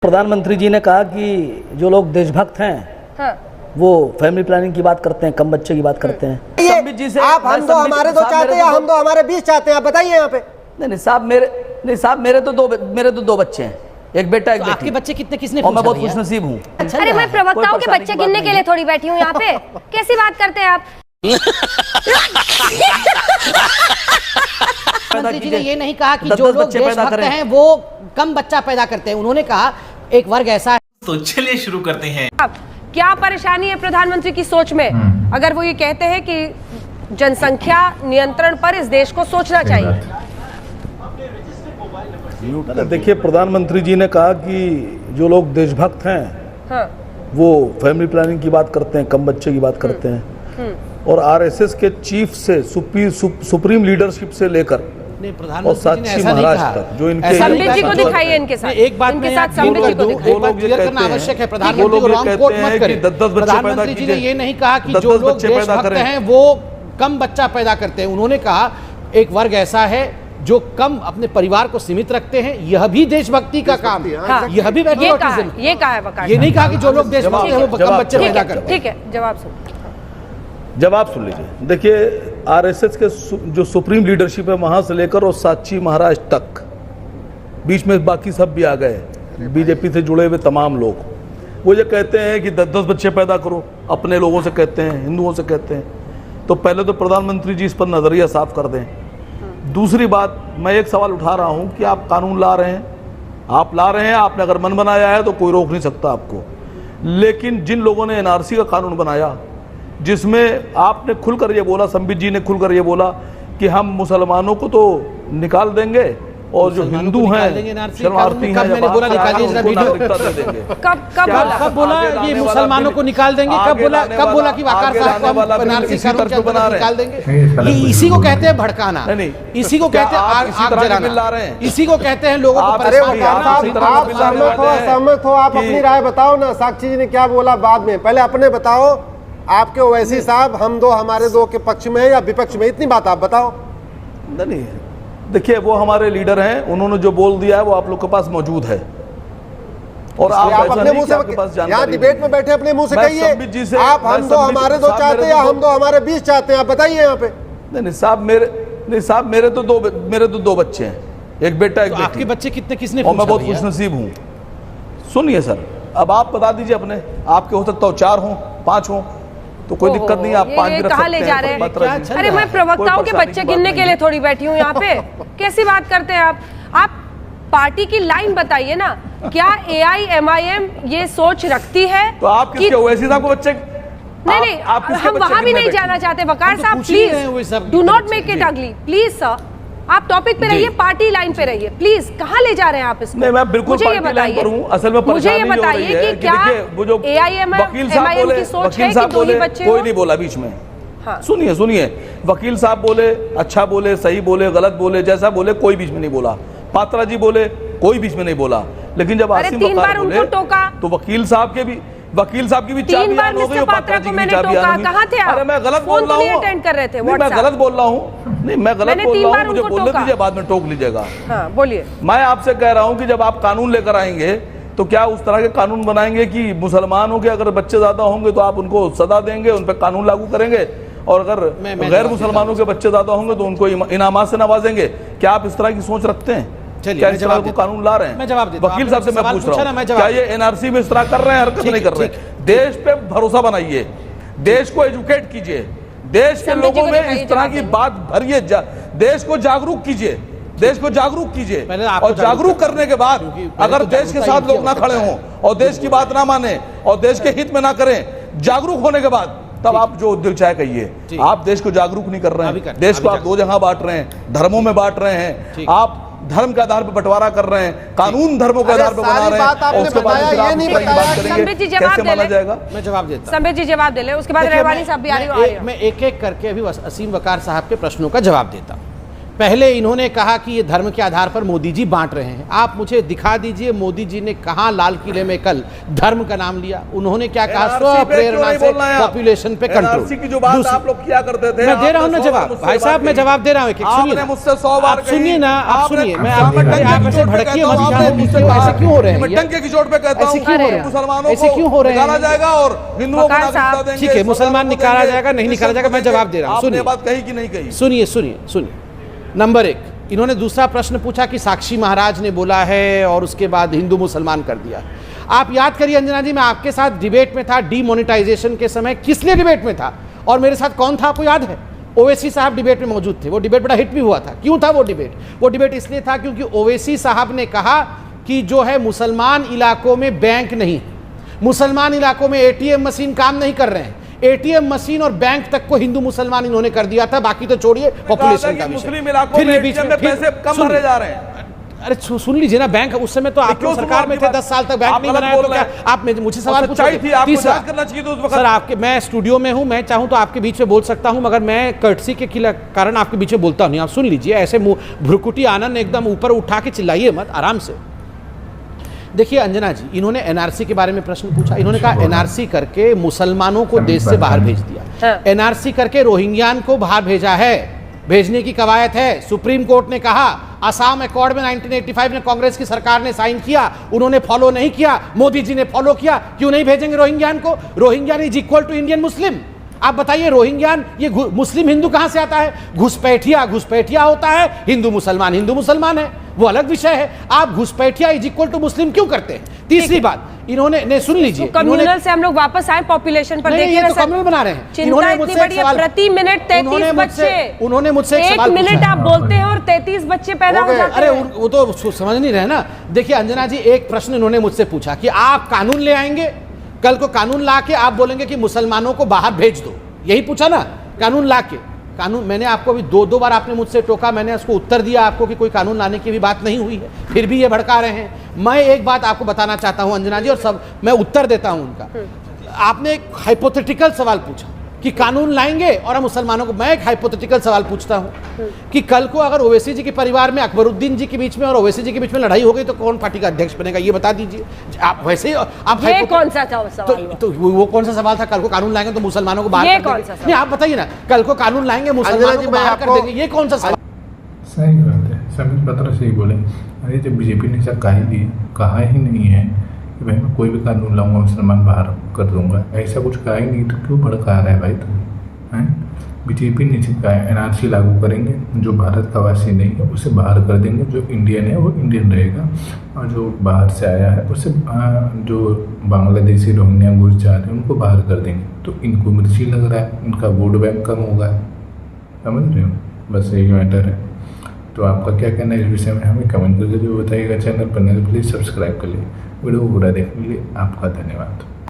प्रधानमंत्री जी ने कहा कि जो लोग देशभक्त हैं हाँ। वो फैमिली प्लानिंग की बात करते हैं, कम बच्चे की बात करते हैं। संबित जी से आप हम दो हमारे दो चाहते हैं, हम दो हमारे 20 चाहते हैं, आप बताइए यहाँ पे। नहीं साहब मेरे तो दो बच्चे हैं, एक बेटा एक बेटी। आपके बच्चे कितने किसने और मैं बहुत खुशनसीब हूँ। अरे मैं प्रवक्ताओं के बच्चे गिनने के लिए थोड़ी बैठी हूँ यहाँ पे। कैसी बात करते हैं आप? प्रधानमंत्री जी ने ये नहीं कहा कि जो लोग देशभक्त हैं वो कम बच्चा पैदा करते हैं। उन्होंने कहा एक वर्ग ऐसा है। तो चलिए शुरू करते हैं। क्या परेशानी है प्रधानमंत्री की सोच में अगर वो ये कहते हैं कि जनसंख्या नियंत्रण पर इस देश को सोचना चाहिए? देखिए, प्रधानमंत्री जी ने कहा कि जो लोग देशभक्त हैं हाँ। वो फैमिली प्लानिंग की बात करते हैं, कम बच्चे की बात करते हैं। और आरएसएस के चीफ से सुप्रीम लीडरशिप से लेकर और साक्षी महाराज तक जो इनके संबित जी को दिखाइए इनके साथ। एक बात इनके साथ संबित जी को दिखाइए। एक बात क्लियर करना आवश्यक है। प्रधानमंत्री को रॉन्ग कोट मत करें। प्रधानमंत्री जी ने ये नहीं कहा कि जो लोग देशभक्त हैं वो कम बच्चा पैदा करते हैं। उन्होंने कहा एक वर्ग ऐसा है जो कम अपने परिवार को सीमित रखते हैं, यह भी देशभक्ति का काम है। हाँ। यह भी पैट्रियोटिज्म। ये कहा है वकार। ये नहीं कहा कि जो लोग देशभक्त हैं वो कम बच्चे पैदा करते हैं। ठीक है, जवाब सुन लीजिए। देखिए, आरएसएस के जो सुप्रीम लीडरशिप है वहां से लेकर और साक्षी महाराज तक, बीच में बाकी सब भी आ गए, बीजेपी से जुड़े हुए तमाम लोग, वो ये कहते हैं कि 10-10 बच्चे पैदा करो। अपने लोगों से कहते हैं, हिंदुओं से कहते हैं। तो पहले तो प्रधानमंत्री जी इस पर नजरिया साफ कर दें। दूसरी बात, मैं एक सवाल उठा रहा हूं कि आप कानून ला रहे हैं, आपने अगर मन बनाया है तो कोई रोक नहीं सकता आपको। लेकिन जिन लोगों ने एनआरसी का कानून बनाया, जिसमें आपने खुलकर ये बोला, संबित जी ने खुलकर ये बोला कि हम मुसलमानों को तो निकाल देंगे और जो हिंदू हैं शरणार्थी हैं, मैंने बोला निकालिए जरा वीडियो। कब बोला ये मुसलमानों को निकाल देंगे? कब बोला कि वाकार साहब को एनआरसी कानून के अंतर्गत निकाल देंगे? इसी को कहते हैं भड़काना, इसी को कहते हैं आग जलाना, इसी को कहते हैं लोगों को परेशान करना। आप सहमत हो? आप अपनी राय बताओ ना। साक्षी जी ने क्या बोला बाद में, पहले अपने बताओ। आपके ओवैसी साहब हम दो हमारे दो के पक्ष में या विपक्ष में, इतनी बात आप बताओ। नहीं, देखिए, वो हमारे लीडर हैं, उन्होंने जो बोल दिया है वो आप लोग के पास मौजूद है। और आप अपने मुंह से यहाँ डिबेट में बैठे अपने मुंह से कहिए, आप हम दो हमारे दो चाहते हैं, हम दो हमारे 20 चाहते हैं, आप बताइए यहाँ पे। नहीं साहब मेरे तो दो बच्चे हैं, एक बेटा एक बेटी। आपके बच्चे कितने किसने? और मैं बहुत खुशनसीब हूँ। सुनिए सर, अब आप बता दीजिए अपने, आपके हो सकता हो 4 हो 5 हो तो कोई दिक्कत नहीं है, आप 5 भी रख सकते हैं। अरे मैं प्रवक्ताओं के बच्चे गिनने के लिए थोड़ी बैठी हूँ यहाँ पे। कैसी बात करते हैं आप पार्टी की लाइन बताइए ना। क्या AIMIM ये सोच रखती है? तो आप किसके ओवैसी साहब को बच्चे? नहीं, हम वहां भी नहीं जाना चाहते। वकार साहब please do not make it अगली, प्लीज सर। आप टॉपिक पे रहिए, पार्टी लाइन पे रहिए प्लीज। कहाँ ले जा रहे हैं आप इसको? नहीं, मैं बिल्कुल पार्टी लाइन पर हूं। असल में मुझे ये बताइए कि क्या AIMIM की सोच है कि 2 ही बच्चे? कोई नहीं बोला बीच में। हाँ। सुनिए, वकील साहब बोले, अच्छा बोले, सही बोले, गलत बोले, जैसा बोले, कोई बीच में नहीं बोला। पात्रा जी बोले, कोई बीच में नहीं बोला। लेकिन जब आसिम वकार बोले तो वकील साहब की भी चाबी ऑन हो गई, पात्रा जी की चाबी ऑन हो गई। कहां थे आप? अरे मैं गलत बोल रहा हूं, अटेंड कर रहे थे। मैं गलत बोल रहा हूं। नहीं, मैं गलत बोल रहा हूं, मुझे बोलने दीजिए, बाद में टोक लीजिएगा। हाँ, बोलिए। मैं आपसे कह रहा हूं कि जब आप कानून लेकर आएंगे तो क्या उस तरह के कानून बनाएंगे कि मुसलमानों के अगर बच्चे ज्यादा होंगे तो आप उनको सजा देंगे, उन पर कानून लागू करेंगे, और अगर गैर मुसलमानों के बच्चे ज्यादा होंगे तो उनको इनामात से नवाजेंगे? क्या आप इस तरह की सोच रखते हैं? क्या इस तरह को कानून ला रहे हैं? मैं जवाब देता हूं। वकील साहब से मैं पूछ रहा हूं, क्या ये एनआरसी में इस तरह कर रहे हैं, हरकत नहीं कर रहे हैं? देश पे भरोसा बनाइए, देश को एजुकेट कीजिए, देश के लोगों में इस तरह की बात भरिए, देश को जागरूक कीजिए, और जागरूक करने के बाद अगर देश के साथ लोग ना खड़े हों और देश की बात ना माने और देश के हित में ना करें, जागरूक होने के बाद तब आप जो दिल चाहे कहिए। आप देश को जागरूक नहीं कर रहे हैं, देश को आप 2 जगह बांट रहे हैं, धर्मों में बांट रहे हैं, आप धर्म के आधार पर बंटवारा कर रहे हैं, कानून धर्मों के आधार पर बना रहे हैं, और उसके बाद संबित जी जवाब दे ले। मैं जवाब देता। संबित जी जवाब दे ले, उसके बाद रहवानी साहब भी आ रही है। मैं एक-एक करके अभी असीम वकार साहब के प्रश्नों का जवाब देता हूं। पहले इन्होंने कहा कि ये धर्म के आधार पर मोदी जी बांट रहे हैं। आप मुझे दिखा दीजिए मोदी जी ने कहां लाल किले में कल धर्म का नाम लिया। उन्होंने क्या कहा, स्वप्रेरणा से पॉपुलेशन पे कंट्रोल की जो बात आप लोग किया करते थे। मैं दे रहा हूं ना जवाब, भाई साहब मैं जवाब दे रहा हूं। आपने मुझसे 100 बार सुनिए ना, आप सुनिए, मैं आप ऐसे भड़किए मत, ऐसे क्यों हो रहे हैं? टंके की चोट पे कहता हूं मुसलमानों ऐसे क्यों हो रहे हैं? निकाला जाएगा और हिंदुओं को नागरिकता देंगे। ठीक है, मुसलमान निकाला जाएगा, नहीं निकाला जाएगा, मैं जवाब दे रहा हूं। सुनिए, बात कही कि नहीं कही? सुनिए सुनिए सुनिए। नंबर 1, इन्होंने दूसरा प्रश्न पूछा कि साक्षी महाराज ने बोला है और उसके बाद हिंदू मुसलमान कर दिया। आप याद करिए अंजना जी, मैं आपके साथ डिबेट में था डीमोनेटाइजेशन के समय। किस लिए डिबेट में था और मेरे साथ कौन था आपको याद है? ओवैसी साहब डिबेट में मौजूद थे। वो डिबेट बड़ा हिट भी हुआ था। क्यों था वो डिबेट? वो डिबेट इसलिए था क्योंकि ओवैसी साहब ने कहा कि जो है मुसलमान इलाकों में बैंक नहीं, मुसलमान इलाकों में एटीएम मशीन काम नहीं कर रहे हैं। एटीएम मशीन और बैंक तक को हिंदू मुसलमान इन्होंने कर दिया था, बाकी तो छोड़िए पॉपुलेशन का मुस्लिम इलाकों में एटीएम में पैसे कम भरे जा रहे हैं। अरे सुन लीजिए ना, बैंक उस समय तो आप लोग सरकार में थे, 10 साल तक बैंक नहीं बनाया, तो क्या आप मुझे सवाल पूछा? सर आपके, मैं स्टूडियो में हूं, मैं चाहूं तो आपके बीच में बोल सकता हूं, मगर मैं कर्टसी के कारण आपके बीच में बोलता नहीं। आप सुन लीजिए, ऐसे भ्रुकुटी आनंद एकदम ऊपर उठा के चिल्लाइए मत, आराम से। देखिए अंजना जी, इन्होंने एनआरसी के बारे में प्रश्न पूछा। इन्होंने कहा एनआरसी करके मुसलमानों को देश से बाहर भेज दिया, एनआरसी करके रोहिंग्यान को बाहर भेजा है, भेजने की कवायद है। सुप्रीम कोर्ट ने कहा असम अकॉर्ड में 1985 में कांग्रेस की सरकार ने साइन किया, उन्होंने फॉलो नहीं किया, मोदी जी ने फॉलो किया। क्यों नहीं भेजेंगे रोहिंग्यान को? Rohingyan is equal to Indian Muslim. आप बताइए रोहिंग्यान, ये मुस्लिम हिंदू कहां से आता है? घुसपैठिया होता है, हिंदू मुसलमान है, वो अलग विषय है। आप घुसपैठिया इज इक्वल टू मुस्लिम क्यों करते हैं? तीसरी बात इन्होंने सुन लीजिए, कम्युनल से हम लोग वापस आए पॉपुलेशन पर। देखिए तो कम्युनल बना रहे हैं। चिंता इतनी बड़ी है, प्रति मिनट 33 बच्चे। उन्होंने मुझसे एक सवाल पूछा। 1 मिनट आप बोलते हैं और 33 बच्चे पैदा हो जाते हैं। अरे वो तो समझ नहीं रहे ना। देखिए अंजना जी, एक प्रश्न इन्होंने मुझसे पूछा कि आप कानून ले आएंगे, कल को कानून ला के आप बोलेंगे कि मुसलमानों को बाहर भेज दो, यही पूछा ना? कानून ला के, कानून मैंने आपको अभी 2 बार आपने मुझसे टोका, मैंने उसको उत्तर दिया आपको कि कोई कानून लाने की भी बात नहीं हुई है, फिर भी ये भड़का रहे हैं। मैं एक बात आपको बताना चाहता हूं अंजना जी, और सब मैं उत्तर देता हूं उनका। आपने एक हाइपोथेटिकल सवाल पूछा कि कानून लाएंगे और हम मुसलमानों को। मैं एक हाइपोथेटिकल सवाल पूछता हूं कि कल को अगर ओवैसी जी के परिवार में अकबरुद्दीन जी के बीच में और ओवैसी जी के बीच में लड़ाई हो गई तो कौन पार्टी का अध्यक्ष बनेगा? ये बता दीजिए। आप वैसे आप ये कौन सा सवाल? तो वो कौन सा सवाल था? कल को कानून लाएंगे तो मुसलमानों को बाहर कर देंगे? नहीं आप बताइए ना, कल को कानून लाएंगे मुसलमानों को बाहर कर देंगे, ये कौन सा सवाल? सही बात है, संबित पात्रा सही बोले। अरे जब बीजेपी ने ऐसा कहा ही नहीं है कि भाई मैं कोई भी कानून लाऊंगा मुसलमान बाहर कर दूंगा, ऐसा कुछ कहा ही नहीं, तो क्यों भड़का रहा है भाई तुम? हैं? बीजेपी ने कहा है एनआरसी लागू करेंगे, जो भारत का वासी नहीं है उसे बाहर कर देंगे, जो इंडियन है वो इंडियन रहेगा, और जो बाहर से आया है उसे जो बांग्लादेशी रोहिंग्या घुस जा रहे हैं उनको बाहर कर देंगे। तो इनको मिर्ची लग रहा है, उनका वोट बैंक कम होगा, समझ रहे हो? बस यही मैटर है। तो आपका क्या कहना है इस विषय में हमें कमेंट करके जो बताइएगा। चैनल पर नहीं तो प्लीज़ सब्सक्राइब कर लीजिए। वीडियो को पूरा देखने के लिए आपका धन्यवाद।